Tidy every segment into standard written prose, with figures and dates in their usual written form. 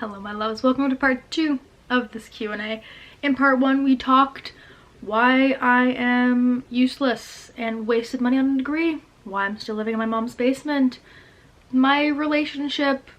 Hello my loves, welcome to part 2 of this Q&A. In part 1 we talked why I am useless and wasted money on a degree, why I'm still living in my mom's basement, my relationship,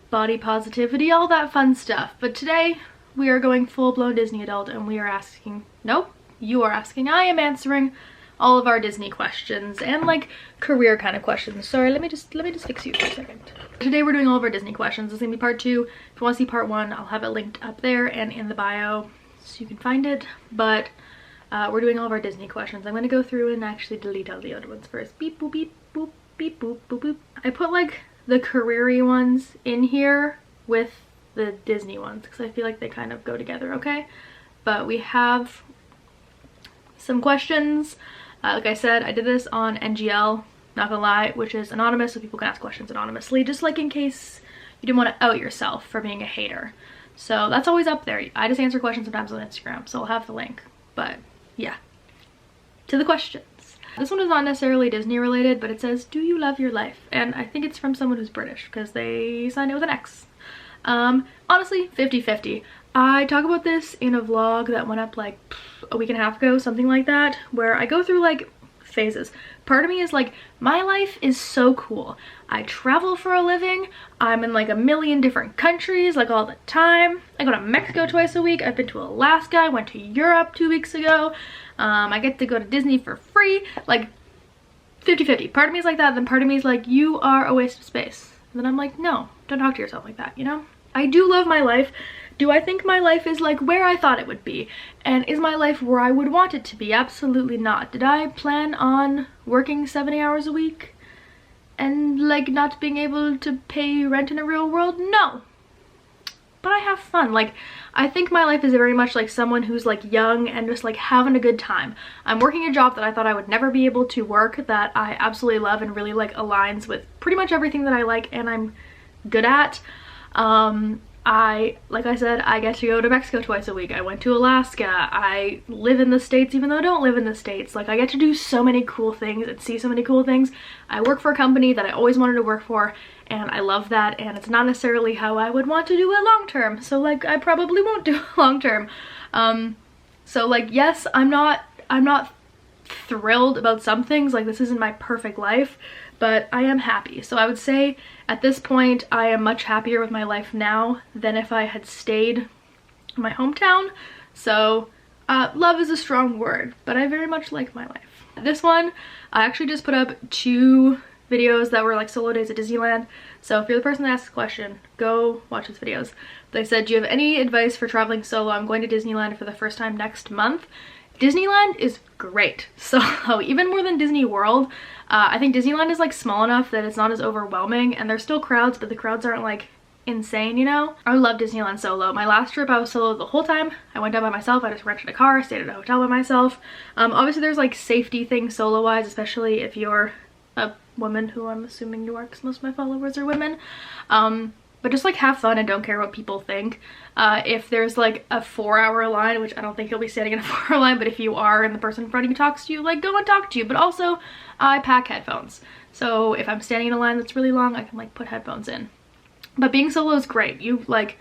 body positivity, all that fun stuff. But today we are going full-blown Disney adult and we are asking, nope, you are asking, I am answering all of our Disney questions and like career kind of questions. Sorry, let me just fix you for a second. Today we're doing all of our Disney questions. This is gonna be part 2. If you want to see part 1, I'll have it linked up there and in the bio so you can find it. But we're doing all of our Disney questions. I'm gonna go through and actually delete all the other ones first. Beep boop beep boop beep boop boop boop. I put like the career-y ones in here with the Disney ones because I feel like they kind of go together, okay? But we have some questions. Like I said, I did this on NGL, not gonna lie, which is anonymous, so people can ask questions anonymously, just like in case you didn't want to out yourself for being a hater. So that's always up there. I just answer questions sometimes on Instagram, so I'll have the link. But yeah, to the questions. This one is not necessarily Disney related, but it says, do you love your life? And I think it's from someone who's British because they signed it with an X. Honestly, 50-50. I talk about this in a vlog that went up like a week and a half ago, something like that, where I go through like phases. Part of me is like, my life is so cool. I travel for a living. I'm in like a million different countries like all the time. I go to Mexico twice a week. I've been to Alaska. I went to Europe 2 weeks ago. I get to go to Disney for free. Like 50-50. Part of me is like that, then part of me is like, you are a waste of space. And then I'm like, no, don't talk to yourself like that, you know? I do love my life. Do I think my life is like where I thought it would be? And is my life where I would want it to be? Absolutely not. Did I plan on working 70 hours a week and like not being able to pay rent in a real world? No. But I have fun. Like, I think my life is very much like someone who's like young and just like having a good time. I'm working a job that I thought I would never be able to work, that I absolutely love and really like aligns with pretty much everything that I like and I'm good at. Like I said, I get to go to Mexico twice a week. I went to Alaska. I live in the States even though I don't live in the States. Like, I get to do so many cool things and see so many cool things. I work for a company that I always wanted to work for and I love that, and it's not necessarily how I would want to do it long term. So like, I probably won't do it long term. So like, yes, I'm not thrilled about some things. Like, this isn't my perfect life, but I am happy. So I would say at this point I am much happier with my life now than if I had stayed in my hometown. So love is a strong word, but I very much like my life. This one, I actually just put up 2 videos that were like solo days at Disneyland. So if you're the person that asked the question, go watch those videos. They said, do you have any advice for traveling solo? I'm going to Disneyland for the first time next month. Disneyland is great. So even more than Disney World, I think Disneyland is like small enough that it's not as overwhelming, and there's still crowds, but the crowds aren't like insane, you know? I love Disneyland solo. My last trip I was solo the whole time. I went down by myself. I just rented a car, stayed at a hotel by myself. Obviously there's like safety things solo wise, especially if you're a woman, who I'm assuming you are because most of my followers are women. But just like have fun and don't care what people think. If there's like a 4-hour line, which I don't think you'll be standing in a 4-hour line, but if you are and the person in front of you talks to you, like go and talk to you. But also I pack headphones. So if I'm standing in a line that's really long, I can like put headphones in. But being solo is great. You like,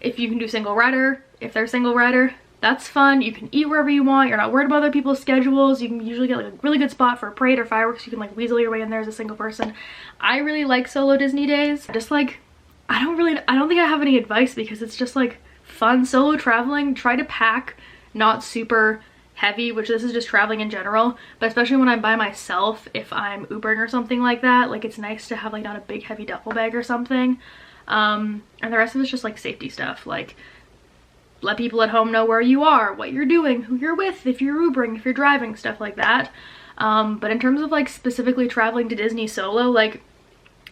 if you can do single rider, if they're single rider, that's fun. You can eat wherever you want. You're not worried about other people's schedules. You can usually get like a really good spot for a parade or fireworks. You can like weasel your way in there as a single person. I really like solo Disney days. Just like, I don't think I have any advice because it's just like fun solo traveling. Try to pack not super heavy, which this is just traveling in general, but especially when I'm by myself, if I'm Ubering or something like that, like it's nice to have like not a big heavy duffel bag or something. And the rest of it's just like safety stuff, like let people at home know where you are, what you're doing, who you're with, if you're Ubering, if you're driving, stuff like that. But in terms of like specifically traveling to Disney solo, like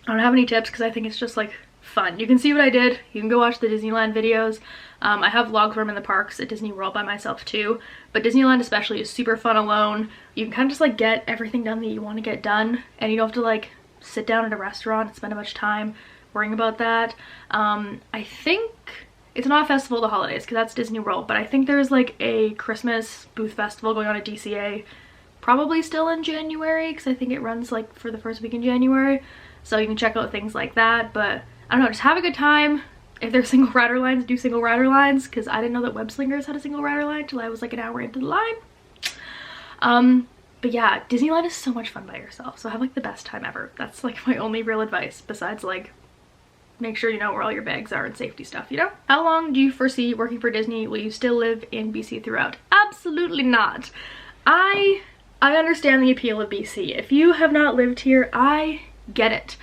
I don't have any tips because I think it's just like fun. You can see what I did. You can go watch the Disneyland videos. I have vlogs where I'm in the parks at Disney World by myself too, but Disneyland especially is super fun alone. You can kind of just like get everything done that you want to get done, and you don't have to like sit down at a restaurant and spend a bunch of time worrying about that. I think it's not a festival of the holidays because that's Disney World, but I think there's like a Christmas booth festival going on at DCA, probably still in January because I think it runs like for the first week in January. So you can check out things like that, but I don't know, just have a good time, if there's single rider lines, do single rider lines, because I didn't know that Web Slingers had a single rider line till I was like an hour into the line. But yeah, Disneyland is so much fun by yourself, so have like the best time ever. That's like my only real advice, besides like make sure you know where all your bags are and safety stuff, you know? How long do you foresee working for Disney? Will you still live in BC throughout? Absolutely not. I understand the appeal of BC. If you have not lived here, I get it.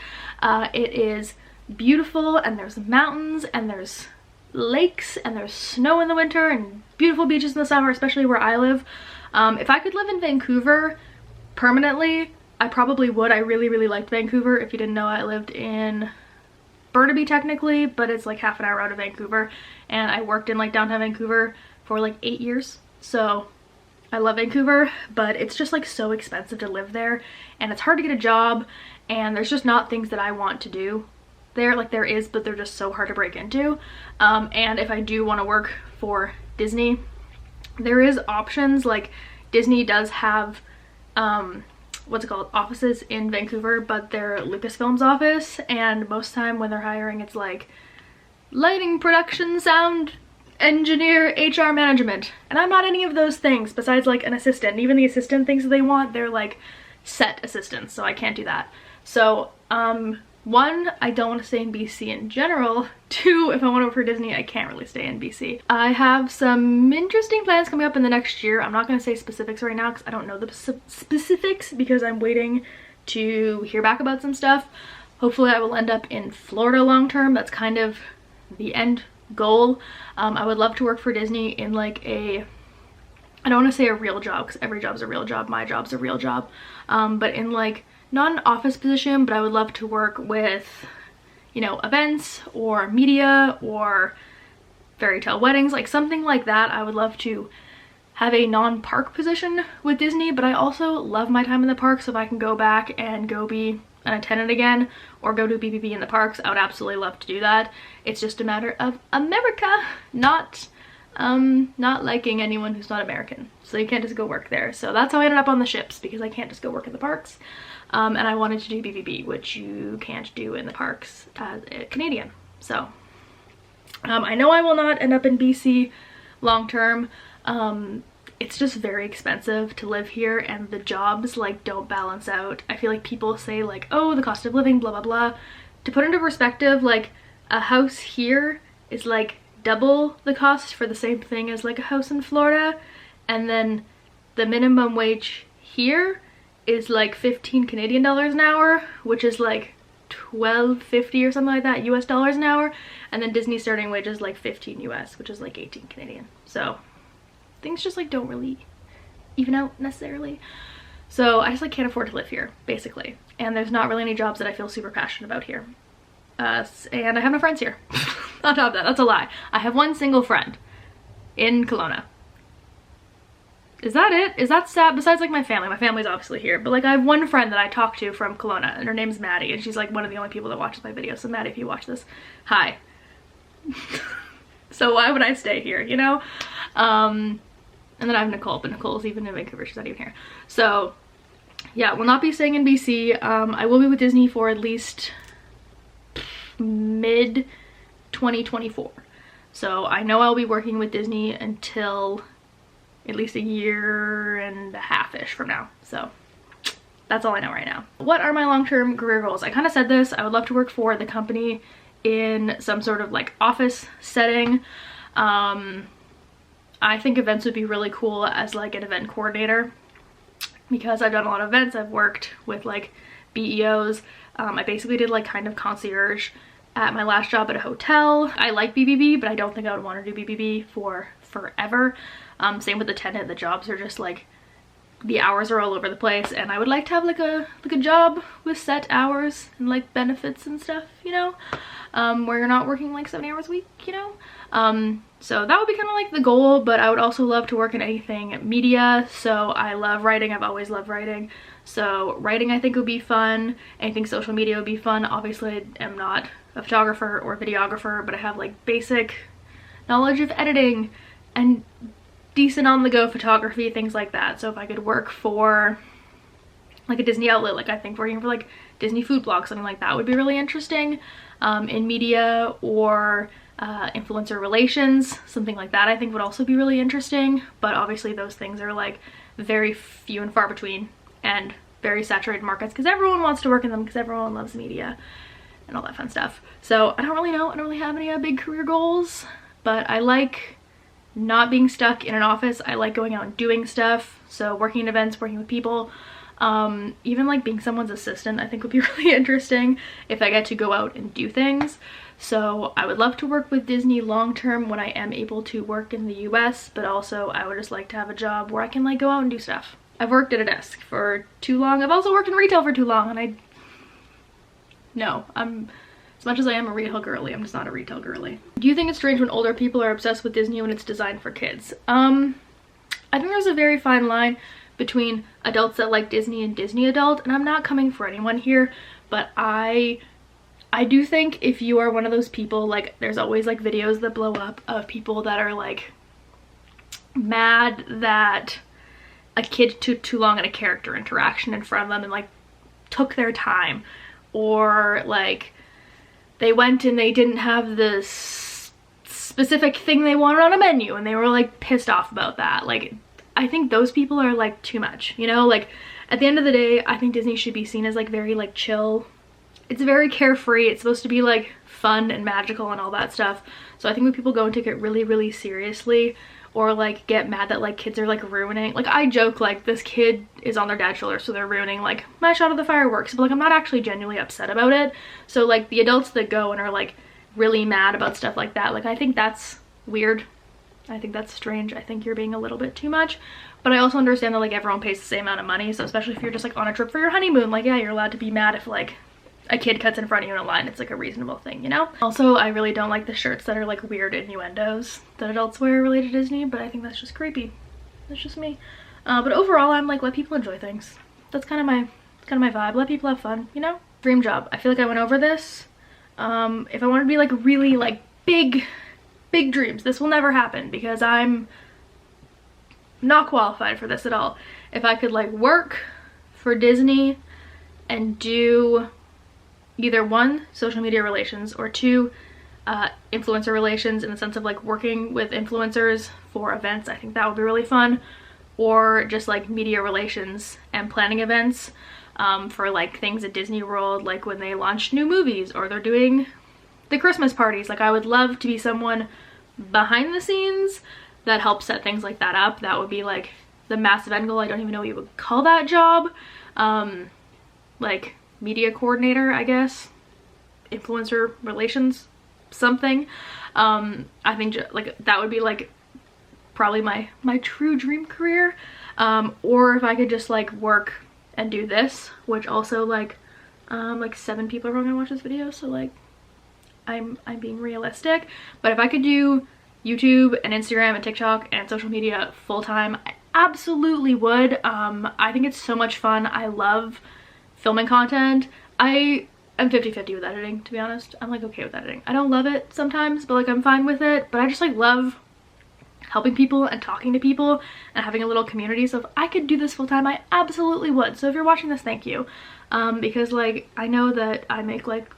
It is beautiful, and there's mountains, and there's lakes, and there's snow in the winter, and beautiful beaches in the summer, especially where I live. If I could live in Vancouver permanently, I probably would. I really, really liked Vancouver. If you didn't know, I lived in Burnaby technically, but it's like half an hour out of Vancouver, and I worked in like downtown Vancouver for like 8 years. So I love Vancouver, but it's just like so expensive to live there, and it's hard to get a job, and there's just not things that I want to do there. Like there is, but they're just so hard to break into. And if I do want to work for Disney, there is options. Like Disney does have what's it called, offices in Vancouver, but they're Lucasfilm's office, and most time when they're hiring, it's like lighting, production, sound engineer, HR management, and I'm not any of those things besides like an assistant. Even the assistant things that they want, they're like set assistants, so I can't do that. So one, I don't want to stay in BC in general. Two, if I want to work for Disney, I can't really stay in BC. I have some interesting plans coming up in the next year. I'm not going to say specifics right now because I don't know the specifics, because I'm waiting to hear back about some stuff. Hopefully I will end up in Florida long term. That's kind of the end goal. I would love to work for Disney in like a, I don't want to say a real job because every job's a real job. My job's a real job. But in like, not an office position, but I would love to work with, you know, events or media or fairy tale weddings, like something like that. I would love to have a non-park position with Disney, but I also love my time in the park, so if I can go back and go be an attendant again or go to BBB in the parks, I would absolutely love to do that. It's just a matter of America, not liking anyone who's not American, so you can't just go work there. So that's how I ended up on the ships, because I can't just go work in the parks. And I wanted to do BBB, which you can't do in the parks as a Canadian. So I know I will not end up in BC long term. It's just very expensive to live here, and the jobs like don't balance out. I feel like people say like, oh, the cost of living, blah blah blah. To put into perspective, like a house here is like double the cost for the same thing as like a house in Florida, and then the minimum wage here is like 15 Canadian dollars an hour, which is like $12.50 or something like that, US dollars an hour, and then Disney starting wage is like 15 US, which is like 18 Canadian. So things just like don't really even out necessarily. So I just like can't afford to live here basically, and there's not really any jobs that I feel super passionate about here. And I have no friends here. On top of that, that's a lie. I have one single friend in Kelowna. Is that it? Is that sad? Besides like my family's obviously here, but like I have one friend that I talk to from Kelowna, and her name's Maddie, and she's like one of the only people that watches my videos. So Maddie, if you watch this, hi. So why would I stay here, you know? And then I have Nicole, but Nicole's even in Vancouver, she's not even here. So yeah, will not be staying in BC. I will be with Disney for at least mid 2024. So I know I'll be working with Disney until at least a year and a half-ish from now. So that's all I know right now. What are my long-term career goals? I kind of said this. I would love to work for the company in some sort of like office setting. I think events would be really cool as like an event coordinator, because I've done a lot of events. I've worked with like BEOs. I basically did like kind of concierge at my last job at a hotel. I like BBB, but I don't think I would want to do BBB for forever. Same with attendant. The jobs are just like, the hours are all over the place, and I would like to have like a job with set hours and like benefits and stuff, you know, where you're not working like 70 hours a week, you know. So that would be kind of like the goal, but I would also love to work in anything media. So I love writing. I've always loved writing. So writing I think would be fun. Anything social media would be fun. Obviously I am not a photographer or videographer, but I have like basic knowledge of editing and decent on-the-go photography, things like that. So if I could work for like a Disney outlet, like I think working for like Disney food blog, something like that would be really interesting in media, or influencer relations, something like that I think would also be really interesting, but obviously those things are like very few and far between and very saturated markets because everyone wants to work in them because everyone loves media and all that fun stuff. So I don't really know, I don't really have any big career goals, but I like not being stuck in an office. I like going out and doing stuff, so working in events, working with people. Even like being someone's assistant I think would be really interesting if I get to go out and do things. So I would love to work with Disney long term when I am able to work in the US, but also I would just like to have a job where I can like go out and do stuff. I've worked at a desk for too long. I've also worked in retail for too long, and I'm as much as I am a retail girly, I'm just not a retail girly. Do you think it's strange when older people are obsessed with Disney when it's designed for kids? I think there's a very fine line between adults that like Disney and Disney adult, and I'm not coming for anyone here, but I do think if you are one of those people, like there's always like videos that blow up of people that are like mad that a kid took too long in a character interaction in front of them and like took their time, or like they went and they didn't have this specific thing they wanted on a menu and they were like pissed off about that. Like I think those people are like too much, you know? Like at the end of the day, I think Disney should be seen as like very like chill. It's very carefree. It's supposed to be like fun and magical and all that stuff. So I think when people go and take it really, really seriously, or like get mad that like kids are like ruining, like I joke like this kid is on their dad's shoulder so they're ruining like my shot of the fireworks, but like I'm not actually genuinely upset about it. So like the adults that go and are like really mad about stuff like that, like I think that's weird. I think that's strange. I think you're being a little bit too much, but I also understand that like everyone pays the same amount of money, so especially if you're just like on a trip for your honeymoon, like yeah, you're allowed to be mad if like a kid cuts in front of you in a line. It's like a reasonable thing, you know? Also, I really don't like the shirts that are like weird innuendos that adults wear related to Disney, but I think that's just creepy. That's just me. But overall, I'm like, let people enjoy things. That's kind of my vibe. Let people have fun, you know? Dream job. I feel like I went over this. If I want to be like really like big dreams, this will never happen because I'm not qualified for this at all. If I could like work for Disney and do either 1, social media relations, or 2, influencer relations, in the sense of like working with influencers for events, I think that would be really fun, or just like media relations and planning events for like things at Disney World, like when they launch new movies or they're doing the Christmas parties. Like I would love to be someone behind the scenes that helps set things like that up. That would be like the massive end goal. I don't even know what you would call that job. Like media coordinator, I guess, influencer relations, something. I think like that would be like probably my true dream career. Or if I could just like work and do this, which also like 7 people are going to watch this video, so like I'm being realistic, but if I could do YouTube and Instagram and TikTok and social media full-time, I absolutely would. I think it's so much fun. I love filming content. I am 50-50 with editing, to be honest. I'm like okay with editing. I don't love it sometimes, but like I'm fine with it. But I just like love helping people and talking to people and having a little community. So if I could do this full time, I absolutely would. So if you're watching this, thank you. Because like I know that I make like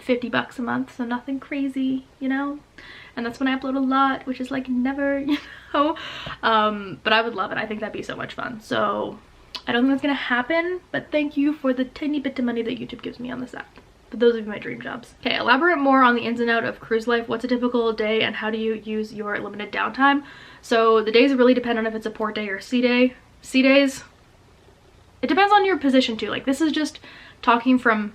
$50 a month, so nothing crazy, you know? And that's when I upload a lot, which is like never, you know? But I would love it. I think that'd be so much fun. So I don't think that's gonna happen, but thank you for the tiny bit of money that YouTube gives me on this app. But those would be my dream jobs. Okay, elaborate more on the ins and outs of cruise life. What's a typical day and how do you use your limited downtime? So the days really depend on if it's a port day or sea day. Sea days, it depends on your position too. Like this is just talking from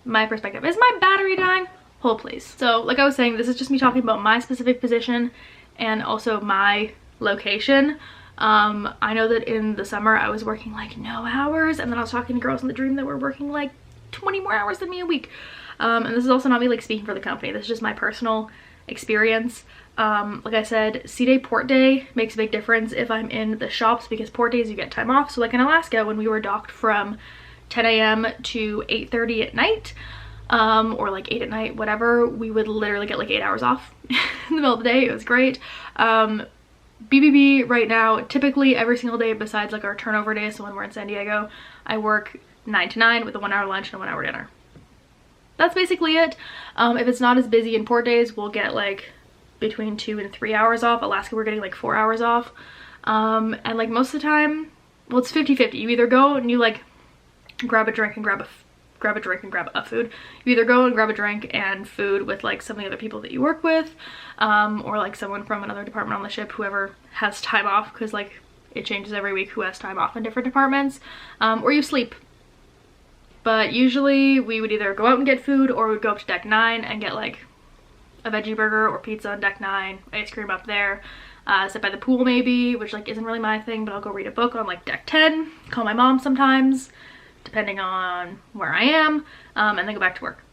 my perspective. Is my battery dying? Hold please. So like I was saying, this is just me talking about my specific position and also my location. I know that in the summer I was working like no hours, and then I was talking to girls in the dream that were working like 20 more hours than me a week. And this is also not me like speaking for the company. This is just my personal experience. Like I said, sea day, port day makes a big difference if I'm in the shops, because port days you get time off. So like in Alaska, when we were docked from 10 a.m. to 8:30 at night, or like 8 at night, whatever, we would literally get like 8 hours off in the middle of the day. It was great. BBB right now, typically every single day besides like our turnover day, so when we're in San Diego, I work 9 to 9 with a 1 hour lunch and a 1 hour dinner. that's basically it. If it's not as busy in port days, we'll get like between 2 and 3 hours off. Alaska, we're getting like 4 hours off. And like most of the time, well, it's 50-50. You either go and you like grab a drink and grab a food. You either go and grab a drink and food with like some of the other people that you work with, or like someone from another department on the ship, whoever has time off, because like it changes every week who has time off in different departments, or you sleep. But usually we would either go out and get food, or we'd go up to deck 9 and get like a veggie burger or pizza on deck 9, ice cream up there, sit by the pool maybe, which like isn't really my thing, but I'll go read a book on like deck 10, call my mom sometimes, depending on where I am, and then go back to work.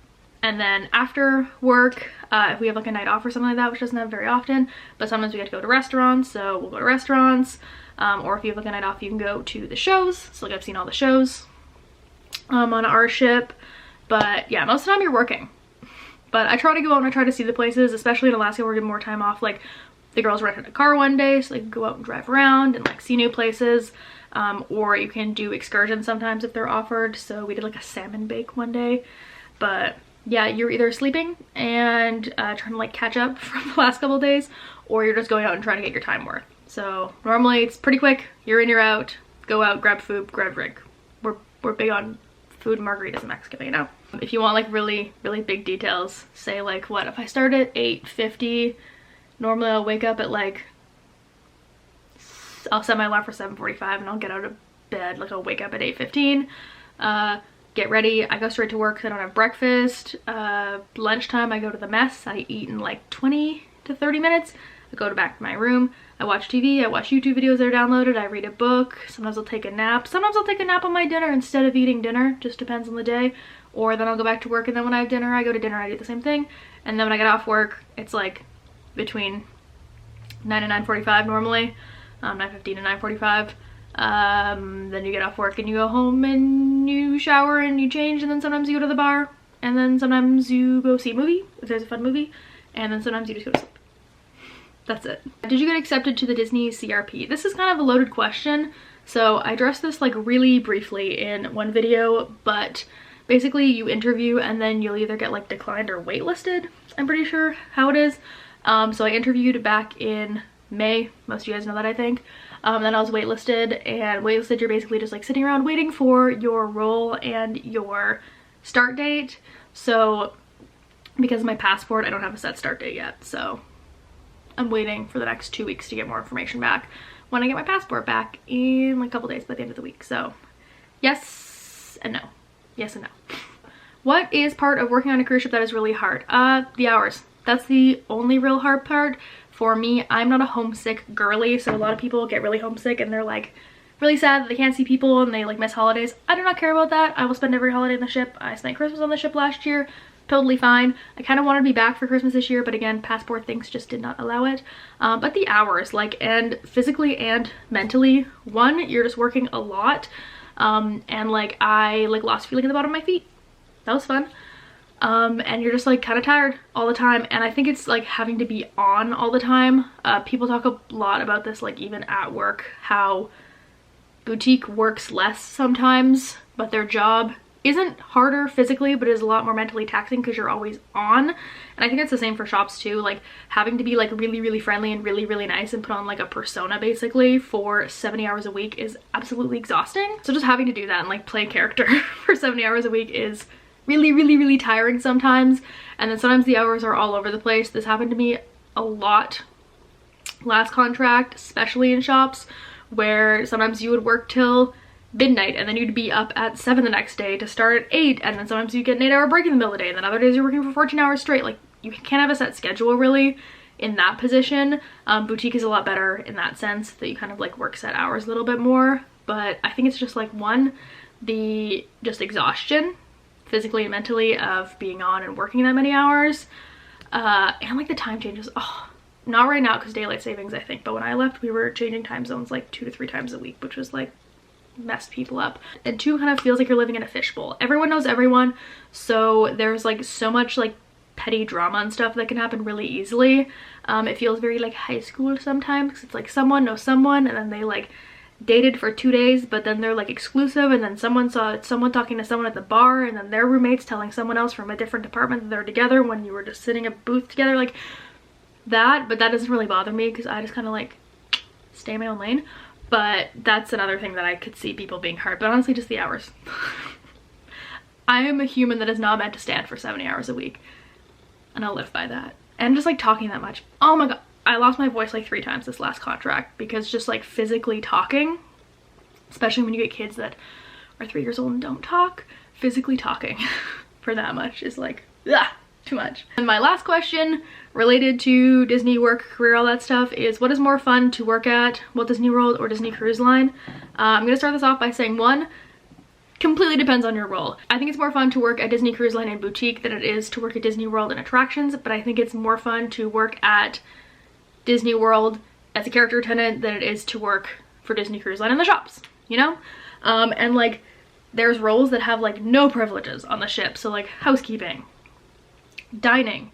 And then after work, if we have like a night off or something like that, which doesn't happen very often, but sometimes we get to go to restaurants, so we'll go to restaurants, or if you have like a night off, you can go to the shows. So like I've seen all the shows on our ship, but yeah, most of the time you're working. But I try to go out and I try to see the places, especially in Alaska, we're getting more time off. Like the girls rented a car one day so they can go out and drive around and like see new places. Or you can do excursions sometimes if they're offered. So we did like a salmon bake one day. But yeah, you're either sleeping and trying to like catch up from the last couple of days, or you're just going out and trying to get your time worth. So normally it's pretty quick. You're in, you're out. Go out, grab food, grab a drink. We're big on food and margaritas in Mexico, you know? If you want like really big details, say like what, if I start at 8:50, normally I'll wake up at like, I'll set my alarm for 7:45 and I'll get out of bed, like I'll wake up at 8:15, get ready, I go straight to work because I don't have breakfast. Lunchtime I go to the mess, I eat in like 20 to 30 minutes, I go back to my room, I watch TV, I watch YouTube videos that are downloaded, I read a book, sometimes I'll take a nap. Sometimes I'll take a nap on my dinner instead of eating dinner, just depends on the day. Or then I'll go back to work, and then when I have dinner, I go to dinner, I do the same thing. And then when I get off work, it's like between 9 and 9:45 normally, 9:15 and 9:45. Then you get off work and you go home and you shower and you change, and then sometimes you go to the bar, and then sometimes you go see a movie, if there's a fun movie, and then sometimes you just go to sleep. That's it. Did you get accepted to the Disney CRP? This is kind of a loaded question, so I addressed this like really briefly in one video, but basically you interview and then you'll either get like declined or waitlisted, I'm pretty sure how it is. So I interviewed back in May, most of you guys know that I think. Then I was waitlisted, and waitlisted you're basically just like sitting around waiting for your role and your start date. So because of my passport, I don't have a set start date yet, so I'm waiting for the next 2 weeks to get more information back when I get my passport back in like a couple days by the end of the week. So yes and no. Yes and no. What is part of working on a cruise ship that is really hard? The hours. That's the only real hard part. For me, I'm not a homesick girly, so a lot of people get really homesick and they're like really sad that they can't see people and they like miss holidays. I do not care about that. I will spend every holiday on the ship. I spent Christmas on the ship last year. Totally fine. I kind of wanted to be back for Christmas this year, but again, passport things just did not allow it. But the hours, like, and physically and mentally, one, you're just working a lot. And like I like lost feeling in the bottom of my feet. That was fun. And you're just like kind of tired all the time, and I think it's like having to be on all the time. People talk a lot about this, like even at work, how boutique works less sometimes, but their job isn't harder physically, but is a lot more mentally taxing because you're always on. And I think it's the same for shops too, like having to be like really friendly and really nice and put on like a persona basically for 70 hours a week is absolutely exhausting. So just having to do that and like play character for 70 hours a week is really tiring sometimes. And then sometimes the hours are all over the place. This happened to me a lot last contract, especially in shops, where sometimes you would work till midnight and then you'd be up at 7 the next day to start at 8, and then sometimes you get an 8-hour break in the middle of the day, and then other days you're working for 14 hours straight. Like, you can't have a set schedule really in that position. Boutique is a lot better in that sense, that you kind of like work set hours a little bit more, but I think it's just like one, the just exhaustion physically and mentally of being on and working that many hours, and like the time changes. Oh, not right now because daylight savings I think, but when I left we were changing time zones like 2 to 3 times a week, which was like messed people up. And two, kind of feels like you're living in a fishbowl. Everyone knows everyone, so there's like so much like petty drama and stuff that can happen really easily. It feels very like high school sometimes, because it's like someone knows someone and then they like dated for 2 days, but then they're like exclusive, and then someone saw someone talking to someone at the bar, and then their roommates telling someone else from a different department that they're together when you were just sitting in a booth together, like that. But that doesn't really bother me because I just kind of like stay in my own lane. But that's another thing that I could see people being hard, but honestly just the hours. I am a human that is not meant to stand for 70 hours a week, and I'll live by that. And just like talking that much, oh my god, I lost my voice like 3 times this last contract because just like physically talking, especially when you get kids that are 3 years old and don't talk, physically talking for that much is like, ugh, too much. And my last question related to Disney work, career, all that stuff is, what is more fun to work at Walt Disney World or Disney Cruise Line? I'm gonna start this off by saying, one, completely depends on your role. I think it's more fun to work at Disney Cruise Line and boutique than it is to work at Disney World and attractions, but I think it's more fun to work at Disney World as a character attendant than it is to work for Disney Cruise Line in the shops, you know? And like there's roles that have like no privileges on the ship, so like housekeeping, dining,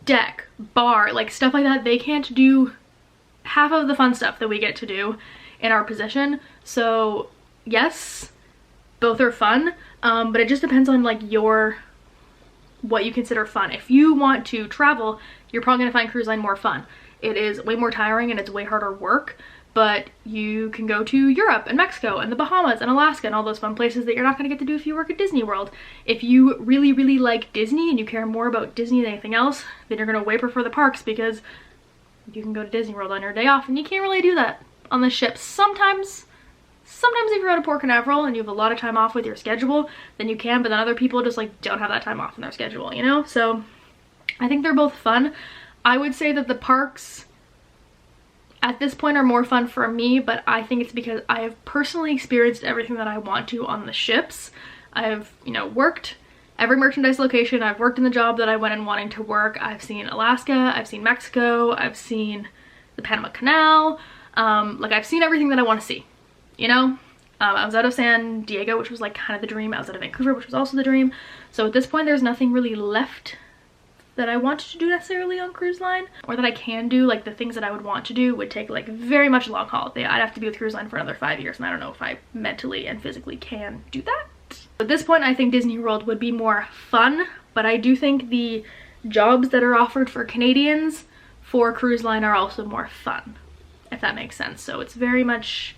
deck, bar, like stuff like that. They can't do half of the fun stuff that we get to do in our position. So yes, both are fun, but it just depends on like what you consider fun. If you want to travel, you're probably gonna find cruise line more fun. It is way more tiring and it's way harder work, but you can go to Europe and Mexico and the Bahamas and Alaska and all those fun places that you're not gonna get to do if you work at Disney World. If you really, really like Disney and you care more about Disney than anything else, then you're gonna way prefer the parks because you can go to Disney World on your day off, and you can't really do that on the ship. Sometimes if you're out of Port Canaveral and you have a lot of time off with your schedule, then you can, but then other people just like don't have that time off in their schedule, you know? So I think they're both fun. I would say that the parks at this point are more fun for me, but I think it's because I have personally experienced everything that I want to on the ships. I've, you know, worked every merchandise location. I've worked in the job that I went in wanting to work. I've seen Alaska, I've seen Mexico, I've seen the Panama Canal. Like I've seen everything that I want to see, you know? I was out of San Diego, which was like kind of the dream. I was out of Vancouver, which was also the dream. So at this point, there's nothing really left that I want to do necessarily on cruise line, or that I can do. Like the things that I would want to do would take like very much long haul. I'd have to be with cruise line for another 5 years, and I don't know if I mentally and physically can do that. At this point, I think Disney World would be more fun, but I do think the jobs that are offered for Canadians for cruise line are also more fun, if that makes sense. So it's very much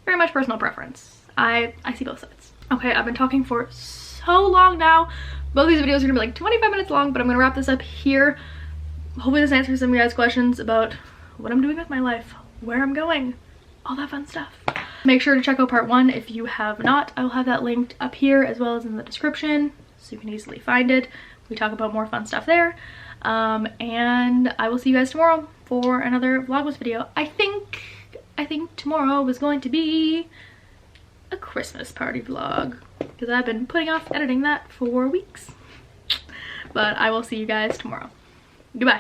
personal preference. I see both sides. Okay, I've been talking for so long now. Both these videos are gonna be like 25 minutes long, but I'm gonna wrap this up here. Hopefully this answers some of you guys' questions about what I'm doing with my life, where I'm going, all that fun stuff. Make sure to check out part 1 if you have not. I will have that linked up here as well as in the description, so you can easily find it. We talk about more fun stuff there. And I will see you guys tomorrow for another Vlogmas video. I think tomorrow is going to be a Christmas party vlog because I've been putting off editing that for weeks. But I will see you guys tomorrow. Goodbye.